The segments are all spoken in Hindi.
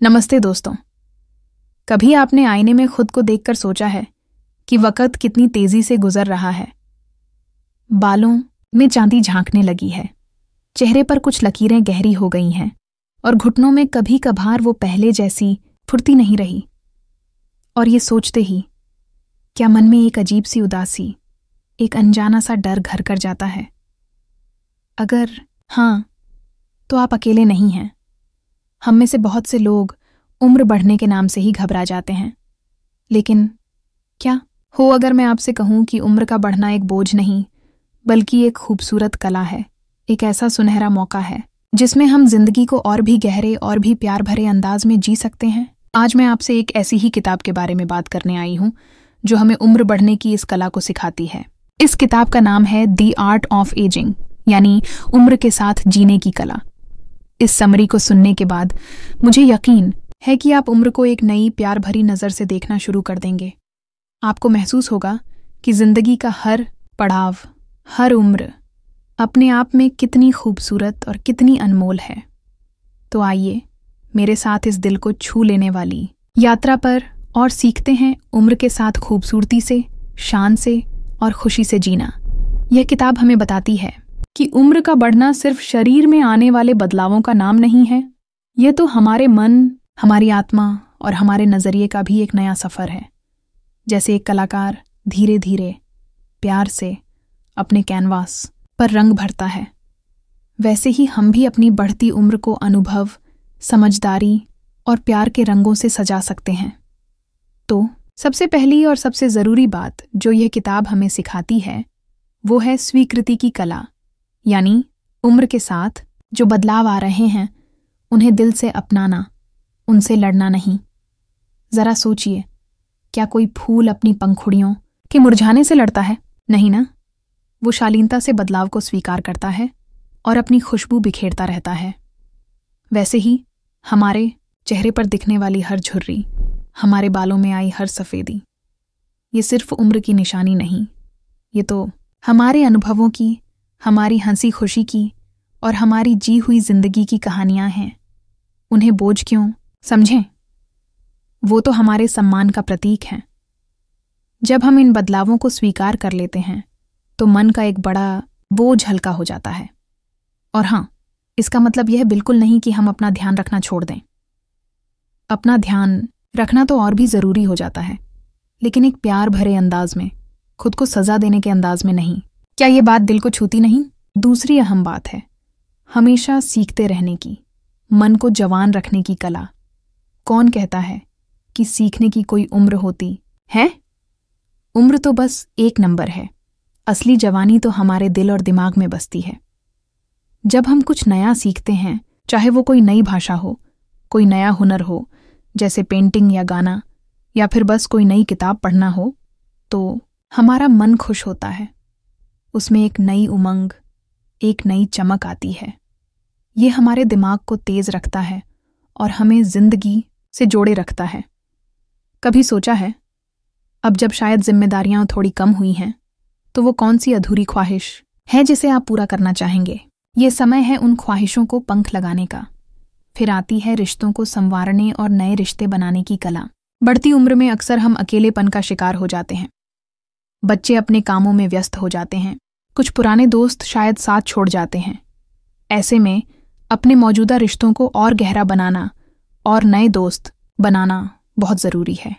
नमस्ते दोस्तों। कभी आपने आईने में खुद को देखकर सोचा है कि वक्त कितनी तेजी से गुजर रहा है। बालों में चांदी झांकने लगी है, चेहरे पर कुछ लकीरें गहरी हो गई हैं और घुटनों में कभी कभार वो पहले जैसी फुर्ती नहीं रही। और ये सोचते ही क्या मन में एक अजीब सी उदासी, एक अनजाना सा डर घर कर जाता है। अगर हाँ, तो आप अकेले नहीं हैं। हम में से बहुत से लोग उम्र बढ़ने के नाम से ही घबरा जाते हैं। लेकिन क्या हो अगर मैं आपसे कहूं कि उम्र का बढ़ना एक बोझ नहीं, बल्कि एक खूबसूरत कला है, एक ऐसा सुनहरा मौका है जिसमें हम जिंदगी को और भी गहरे और भी प्यार भरे अंदाज में जी सकते हैं। आज मैं आपसे एक ऐसी ही किताब के बारे में बात करने आई हूं जो हमें उम्र बढ़ने की इस कला को सिखाती है। इस किताब का नाम है द आर्ट ऑफ एजिंग, यानी उम्र के साथ जीने की कला। इस समरी को सुनने के बाद मुझे यकीन है कि आप उम्र को एक नई प्यार भरी नज़र से देखना शुरू कर देंगे। आपको महसूस होगा कि जिंदगी का हर पड़ाव, हर उम्र अपने आप में कितनी खूबसूरत और कितनी अनमोल है। तो आइए मेरे साथ इस दिल को छू लेने वाली यात्रा पर और सीखते हैं उम्र के साथ खूबसूरती से, शान से और खुशी से जीना। यह किताब हमें बताती है कि उम्र का बढ़ना सिर्फ शरीर में आने वाले बदलावों का नाम नहीं है, यह तो हमारे मन, हमारी आत्मा और हमारे नज़रिए का भी एक नया सफ़र है। जैसे एक कलाकार धीरे धीरे प्यार से अपने कैनवास पर रंग भरता है, वैसे ही हम भी अपनी बढ़ती उम्र को अनुभव, समझदारी और प्यार के रंगों से सजा सकते हैं। तो सबसे पहली और सबसे ज़रूरी बात जो यह किताब हमें सिखाती है वो है स्वीकृति की कला, यानी उम्र के साथ जो बदलाव आ रहे हैं उन्हें दिल से अपनाना, उनसे लड़ना नहीं। जरा सोचिए, क्या कोई फूल अपनी पंखुड़ियों के मुरझाने से लड़ता है? नहीं ना। वो शालीनता से बदलाव को स्वीकार करता है और अपनी खुशबू बिखेरता रहता है। वैसे ही हमारे चेहरे पर दिखने वाली हर झुर्री, हमारे बालों में आई हर सफ़ेदी, ये सिर्फ उम्र की निशानी नहीं, ये तो हमारे अनुभवों की, हमारी हंसी खुशी की और हमारी जी हुई जिंदगी की कहानियां हैं। उन्हें बोझ क्यों समझें, वो तो हमारे सम्मान का प्रतीक हैं। जब हम इन बदलावों को स्वीकार कर लेते हैं तो मन का एक बड़ा बोझ हल्का हो जाता है। और हाँ, इसका मतलब यह बिल्कुल नहीं कि हम अपना ध्यान रखना छोड़ दें। अपना ध्यान रखना तो और भी ज़रूरी हो जाता है, लेकिन एक प्यार भरे अंदाज में, खुद को सज़ा देने के अंदाज में नहीं। क्या ये बात दिल को छूती नहीं? दूसरी अहम बात है हमेशा सीखते रहने की, मन को जवान रखने की कला। कौन कहता है कि सीखने की कोई उम्र होती है? उम्र तो बस एक नंबर है, असली जवानी तो हमारे दिल और दिमाग में बसती है। जब हम कुछ नया सीखते हैं, चाहे वो कोई नई भाषा हो, कोई नया हुनर हो जैसे पेंटिंग या गाना, या फिर बस कोई नई किताब पढ़ना हो, तो हमारा मन खुश होता है। उसमें एक नई उमंग, एक नई चमक आती है। ये हमारे दिमाग को तेज रखता है और हमें जिंदगी से जोड़े रखता है। कभी सोचा है, अब जब शायद जिम्मेदारियां थोड़ी कम हुई हैं, तो वो कौन सी अधूरी ख्वाहिश है जिसे आप पूरा करना चाहेंगे? ये समय है उन ख्वाहिशों को पंख लगाने का। फिर आती है रिश्तों को संवारने और नए रिश्ते बनाने की कला। बढ़ती उम्र में अक्सर हम अकेलेपन का शिकार हो जाते हैं। बच्चे अपने कामों में व्यस्त हो जाते हैं, कुछ पुराने दोस्त शायद साथ छोड़ जाते हैं। ऐसे में अपने मौजूदा रिश्तों को और गहरा बनाना और नए दोस्त बनाना बहुत ज़रूरी है।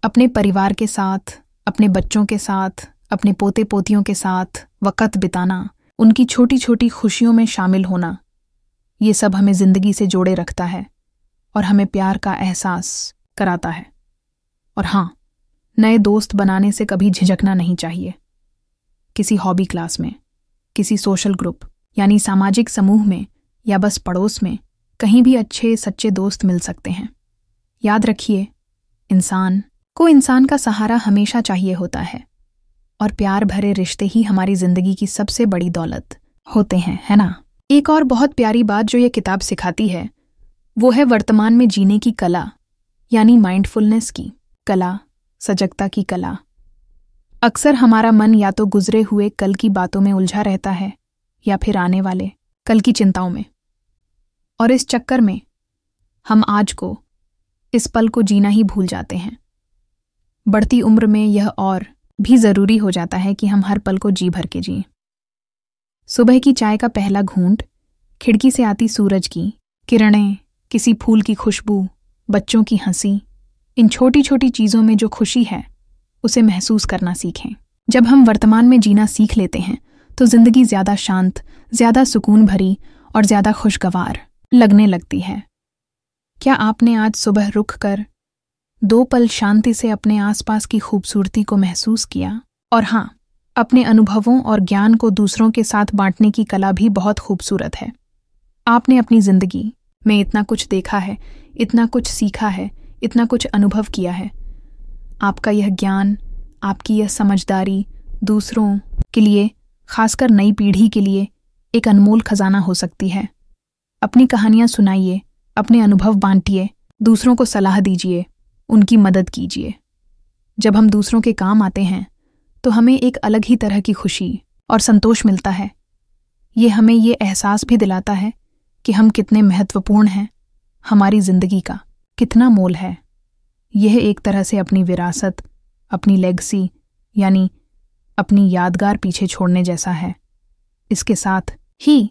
अपने परिवार के साथ, अपने बच्चों के साथ, अपने पोते पोतियों के साथ वक़्त बिताना, उनकी छोटी छोटी खुशियों में शामिल होना, ये सब हमें ज़िंदगी से जोड़े रखता है और हमें प्यार का एहसास कराता है। और हाँ, नए दोस्त बनाने से कभी झिझकना नहीं चाहिए। किसी हॉबी क्लास में, किसी सोशल ग्रुप यानी सामाजिक समूह में, या बस पड़ोस में, कहीं भी अच्छे सच्चे दोस्त मिल सकते हैं। याद रखिए, इंसान का सहारा हमेशा चाहिए होता है और प्यार भरे रिश्ते ही हमारी जिंदगी की सबसे बड़ी दौलत होते हैं, है ना? एक और बहुत प्यारी बात जो ये किताब सिखाती है वो है वर्तमान में जीने की कला, यानी माइंडफुलनेस की कला, सजगता की कला। अक्सर हमारा मन या तो गुजरे हुए कल की बातों में उलझा रहता है या फिर आने वाले कल की चिंताओं में। और इस चक्कर में हम आज को, इस पल को जीना ही भूल जाते हैं। बढ़ती उम्र में यह और भी ज़रूरी हो जाता है कि हम हर पल को जी भर के जिएं। सुबह की चाय का पहला घूंट, खिड़की से आती सूरज की किरणें, किसी फूल की खुशबू, बच्चों की हंसी, इन छोटी छोटी चीज़ों में जो खुशी है उसे महसूस करना सीखें। जब हम वर्तमान में जीना सीख लेते हैं तो जिंदगी ज़्यादा शांत, ज़्यादा सुकून भरी और ज़्यादा खुशगवार लगने लगती है। क्या आपने आज सुबह रुक कर 2 पल शांति से अपने आसपास की खूबसूरती को महसूस किया? और हाँ, अपने अनुभवों और ज्ञान को दूसरों के साथ बांटने की कला भी बहुत खूबसूरत है। आपने अपनी जिंदगी में इतना कुछ देखा है, इतना कुछ सीखा है, इतना कुछ अनुभव किया है। आपका यह ज्ञान, आपकी यह समझदारी दूसरों के लिए, खासकर नई पीढ़ी के लिए एक अनमोल खजाना हो सकती है। अपनी कहानियां सुनाइए, अपने अनुभव बांटिए, दूसरों को सलाह दीजिए, उनकी मदद कीजिए। जब हम दूसरों के काम आते हैं तो हमें एक अलग ही तरह की खुशी और संतोष मिलता है। ये हमें ये एहसास भी दिलाता है कि हम कितने महत्वपूर्ण हैं, हमारी जिंदगी का कितना मोल है। यह एक तरह से अपनी विरासत, अपनी लेगसी यानी अपनी यादगार पीछे छोड़ने जैसा है। इसके साथ ही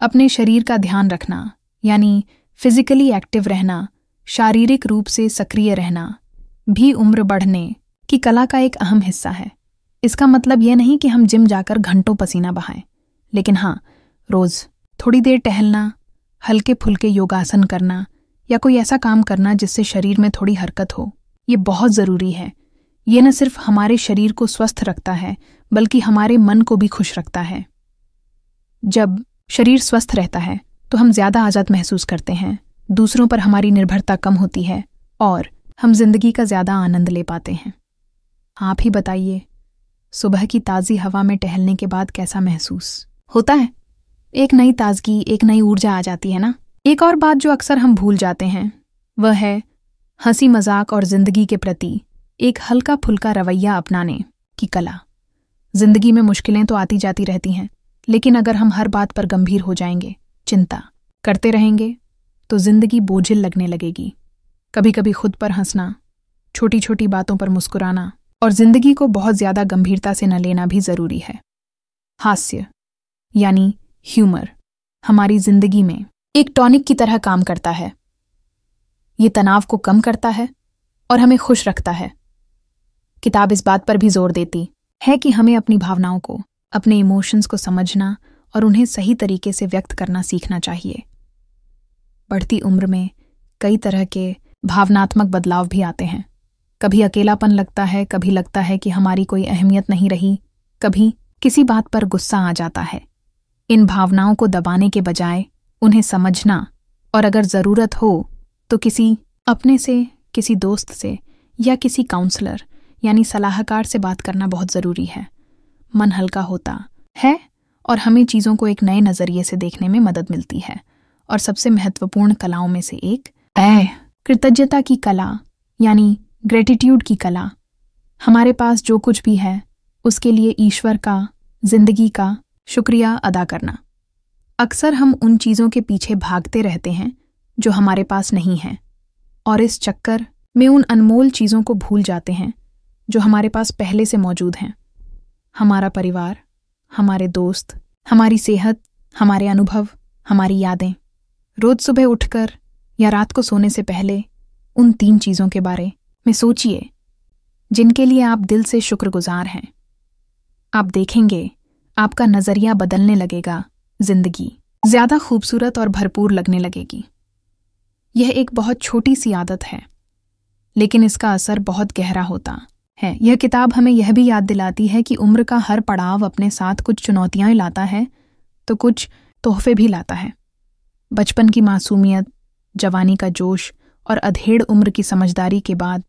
अपने शरीर का ध्यान रखना यानी फिजिकली एक्टिव रहना, शारीरिक रूप से सक्रिय रहना भी उम्र बढ़ने की कला का एक अहम हिस्सा है। इसका मतलब यह नहीं कि हम जिम जाकर घंटों पसीना बहाएं, लेकिन हाँ, रोज थोड़ी देर टहलना, हल्के फुल्के योगासन करना या कोई ऐसा काम करना जिससे शरीर में थोड़ी हरकत हो, ये बहुत ज़रूरी है। ये न सिर्फ हमारे शरीर को स्वस्थ रखता है बल्कि हमारे मन को भी खुश रखता है। जब शरीर स्वस्थ रहता है तो हम ज़्यादा आज़ाद महसूस करते हैं, दूसरों पर हमारी निर्भरता कम होती है और हम जिंदगी का ज़्यादा आनंद ले पाते हैं। आप ही बताइए, सुबह की ताज़ी हवा में टहलने के बाद कैसा महसूस होता है? एक नई ताजगी, एक नई ऊर्जा आ जाती है ना। एक और बात जो अक्सर हम भूल जाते हैं वह है हंसी मजाक और जिंदगी के प्रति एक हल्का फुल्का रवैया अपनाने की कला। जिंदगी में मुश्किलें तो आती जाती रहती हैं, लेकिन अगर हम हर बात पर गंभीर हो जाएंगे, चिंता करते रहेंगे तो जिंदगी बोझिल लगने लगेगी। कभी कभी खुद पर हंसना, छोटी छोटी बातों पर मुस्कुराना और जिंदगी को बहुत ज्यादा गंभीरता से न लेना भी जरूरी है। हास्य यानी ह्यूमर हमारी जिंदगी में एक टॉनिक की तरह काम करता है। ये तनाव को कम करता है और हमें खुश रखता है। किताब इस बात पर भी जोर देती है कि हमें अपनी भावनाओं को, अपने इमोशंस को समझना और उन्हें सही तरीके से व्यक्त करना सीखना चाहिए। बढ़ती उम्र में कई तरह के भावनात्मक बदलाव भी आते हैं। कभी अकेलापन लगता है, कभी लगता है कि हमारी कोई अहमियत नहीं रही, कभी किसी बात पर गुस्सा आ जाता है। इन भावनाओं को दबाने के बजाय उन्हें समझना और अगर ज़रूरत हो तो किसी अपने से, किसी दोस्त से या किसी काउंसलर यानी सलाहकार से बात करना बहुत ज़रूरी है। मन हल्का होता है और हमें चीज़ों को एक नए नज़रिए से देखने में मदद मिलती है। और सबसे महत्वपूर्ण कलाओं में से एक है कृतज्ञता की कला यानी ग्रेटिट्यूड की कला। हमारे पास जो कुछ भी है उसके लिए ईश्वर का, जिंदगी का शुक्रिया अदा करना। अक्सर हम उन चीज़ों के पीछे भागते रहते हैं जो हमारे पास नहीं हैं और इस चक्कर में उन अनमोल चीज़ों को भूल जाते हैं जो हमारे पास पहले से मौजूद हैं। हमारा परिवार, हमारे दोस्त, हमारी सेहत, हमारे अनुभव, हमारी यादें। रोज सुबह उठकर या रात को सोने से पहले उन 3 चीज़ों के बारे में सोचिए जिनके लिए आप दिल से शुक्रगुजार हैं। आप देखेंगे आपका नज़रिया बदलने लगेगा, जिंदगी ज़्यादा खूबसूरत और भरपूर लगने लगेगी। यह एक बहुत छोटी सी आदत है, लेकिन इसका असर बहुत गहरा होता है। यह किताब हमें यह भी याद दिलाती है कि उम्र का हर पड़ाव अपने साथ कुछ चुनौतियां लाता है तो कुछ तोहफे भी लाता है। बचपन की मासूमियत, जवानी का जोश और अधेड़ उम्र की समझदारी के बाद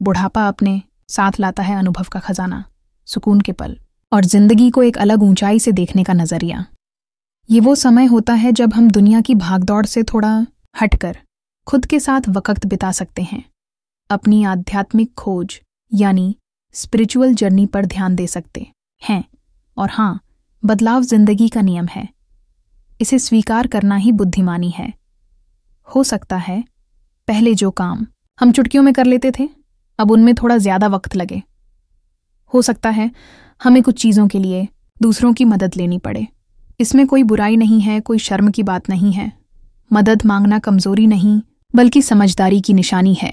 बुढ़ापा अपने साथ लाता है अनुभव का खजाना, सुकून के पल और जिंदगी को एक अलग ऊंचाई से देखने का नजरिया। ये वो समय होता है जब हम दुनिया की भागदौड़ से थोड़ा हटकर खुद के साथ वक्त बिता सकते हैं, अपनी आध्यात्मिक खोज यानी स्पिरिचुअल जर्नी पर ध्यान दे सकते हैं। और हाँ, बदलाव जिंदगी का नियम है, इसे स्वीकार करना ही बुद्धिमानी है। हो सकता है पहले जो काम हम चुटकियों में कर लेते थे, अब उनमें थोड़ा ज्यादा वक्त लगे। हो सकता है हमें कुछ चीज़ों के लिए दूसरों की मदद लेनी पड़े। इसमें कोई बुराई नहीं है, कोई शर्म की बात नहीं है। मदद मांगना कमजोरी नहीं, बल्कि समझदारी की निशानी है।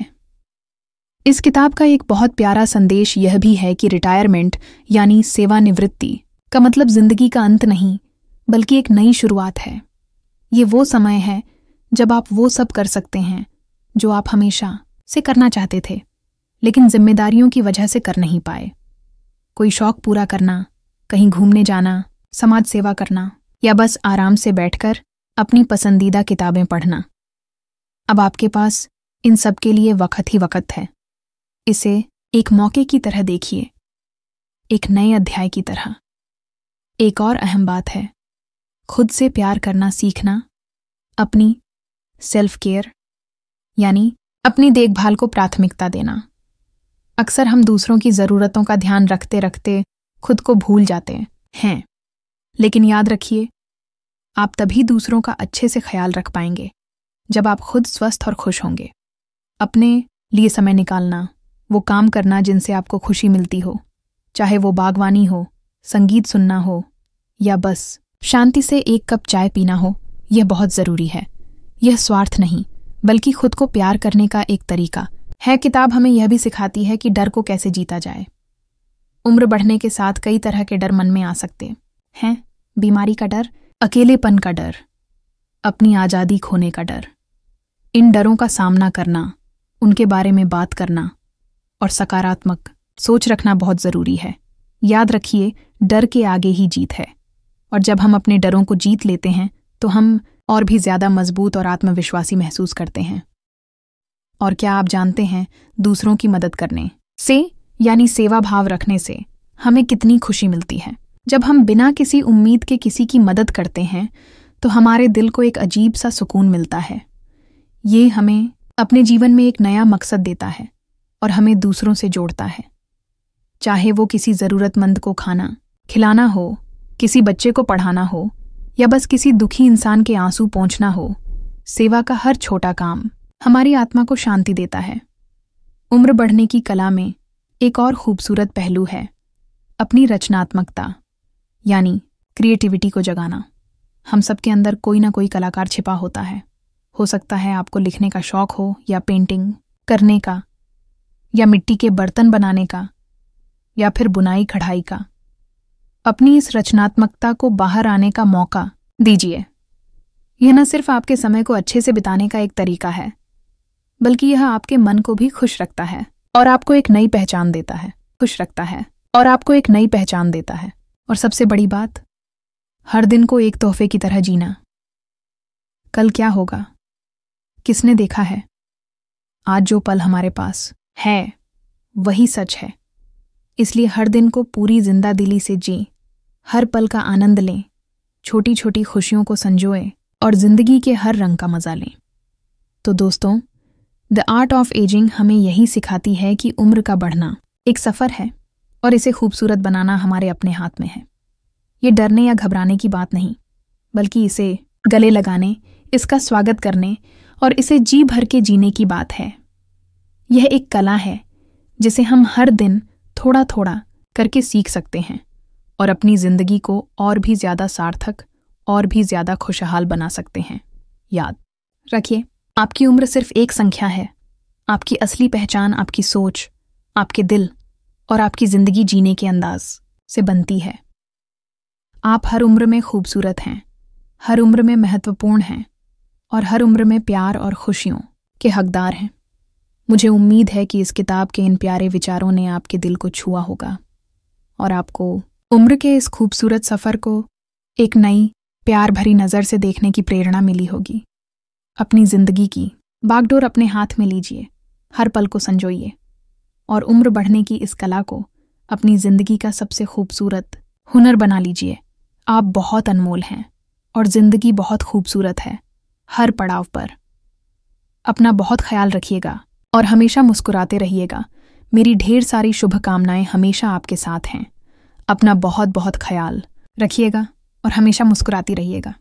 इस किताब का एक बहुत प्यारा संदेश यह भी है कि रिटायरमेंट यानी सेवानिवृत्ति का मतलब जिंदगी का अंत नहीं, बल्कि एक नई शुरुआत है। ये वो समय है जब आप वो सब कर सकते हैं जो आप हमेशा से करना चाहते थे, लेकिन जिम्मेदारियों की वजह से कर नहीं पाए। कोई शौक पूरा करना, कहीं घूमने जाना, समाज सेवा करना, या बस आराम से बैठकर अपनी पसंदीदा किताबें पढ़ना। अब आपके पास इन सब के लिए वक्त ही वक्त है। इसे एक मौके की तरह देखिए, एक नए अध्याय की तरह। एक और अहम बात है, खुद से प्यार करना सीखना, अपनी सेल्फ केयर यानी अपनी देखभाल को प्राथमिकता देना। अक्सर हम दूसरों की ज़रूरतों का ध्यान रखते रखते खुद को भूल जाते हैं, लेकिन याद रखिए, आप तभी दूसरों का अच्छे से ख्याल रख पाएंगे जब आप खुद स्वस्थ और खुश होंगे। अपने लिए समय निकालना, वो काम करना जिनसे आपको खुशी मिलती हो, चाहे वो बागवानी हो, संगीत सुनना हो, या बस शांति से एक कप चाय पीना हो, यह बहुत ज़रूरी है। यह स्वार्थ नहीं, बल्कि खुद को प्यार करने का एक तरीका है। किताब हमें यह भी सिखाती है कि डर को कैसे जीता जाए। उम्र बढ़ने के साथ कई तरह के डर मन में आ सकते हैं। बीमारी का डर, अकेलेपन का डर, अपनी आज़ादी खोने का डर। इन डरों का सामना करना, उनके बारे में बात करना और सकारात्मक सोच रखना बहुत ज़रूरी है। याद रखिए, डर के आगे ही जीत है, और जब हम अपने डरों को जीत लेते हैं तो हम और भी ज़्यादा मजबूत और आत्मविश्वासी महसूस करते हैं। और क्या आप जानते हैं, दूसरों की मदद करने से यानी सेवा भाव रखने से हमें कितनी खुशी मिलती है। जब हम बिना किसी उम्मीद के किसी की मदद करते हैं तो हमारे दिल को एक अजीब सा सुकून मिलता है। ये हमें अपने जीवन में एक नया मकसद देता है और हमें दूसरों से जोड़ता है। चाहे वो किसी ज़रूरतमंद को खाना खिलाना हो, किसी बच्चे को पढ़ाना हो, या बस किसी दुखी इंसान के आंसू पोंछना हो, सेवा का हर छोटा काम हमारी आत्मा को शांति देता है। उम्र बढ़ने की कला में एक और खूबसूरत पहलू है अपनी रचनात्मकता यानी क्रिएटिविटी को जगाना। हम सबके अंदर कोई ना कोई कलाकार छिपा होता है। हो सकता है आपको लिखने का शौक हो, या पेंटिंग करने का, या मिट्टी के बर्तन बनाने का, या फिर बुनाई कढ़ाई का। अपनी इस रचनात्मकता को बाहर आने का मौका दीजिए। यह न सिर्फ आपके समय को अच्छे से बिताने का एक तरीका है, बल्कि यह आपके मन को भी खुश रखता है और आपको एक नई पहचान देता है। और सबसे बड़ी बात, हर दिन को एक तोहफे की तरह जीना। कल क्या होगा, किसने देखा है? आज जो पल हमारे पास है वही सच है। इसलिए हर दिन को पूरी जिंदा दिली से जी, हर पल का आनंद लें, छोटी छोटी खुशियों को संजोएं और जिंदगी के हर रंग का मजा लें। तो दोस्तों, द आर्ट ऑफ एजिंग हमें यही सिखाती है कि उम्र का बढ़ना एक सफ़र है और इसे खूबसूरत बनाना हमारे अपने हाथ में है। ये डरने या घबराने की बात नहीं, बल्कि इसे गले लगाने, इसका स्वागत करने और इसे जी भर के जीने की बात है। यह एक कला है जिसे हम हर दिन थोड़ा थोड़ा करके सीख सकते हैं और अपनी जिंदगी को और भी ज़्यादा सार्थक और भी ज़्यादा खुशहाल बना सकते हैं। याद रखिए, आपकी उम्र सिर्फ एक संख्या है। आपकी असली पहचान आपकी सोच, आपके दिल और आपकी जिंदगी जीने के अंदाज से बनती है। आप हर उम्र में खूबसूरत हैं, हर उम्र में महत्वपूर्ण हैं और हर उम्र में प्यार और खुशियों के हकदार हैं। मुझे उम्मीद है कि इस किताब के इन प्यारे विचारों ने आपके दिल को छुआ होगा और आपको उम्र के इस खूबसूरत सफ़र को एक नई प्यार भरी नज़र से देखने की प्रेरणा मिली होगी। अपनी जिंदगी की बागडोर अपने हाथ में लीजिए, हर पल को संजोइए और उम्र बढ़ने की इस कला को अपनी जिंदगी का सबसे खूबसूरत हुनर बना लीजिए। आप बहुत अनमोल हैं और जिंदगी बहुत खूबसूरत है। हर पड़ाव पर अपना बहुत ख्याल रखिएगा और हमेशा मुस्कुराते रहिएगा। मेरी ढेर सारी शुभकामनाएं हमेशा आपके साथ हैं। अपना बहुत बहुत ख्याल रखिएगा और हमेशा मुस्कुराती रहिएगा।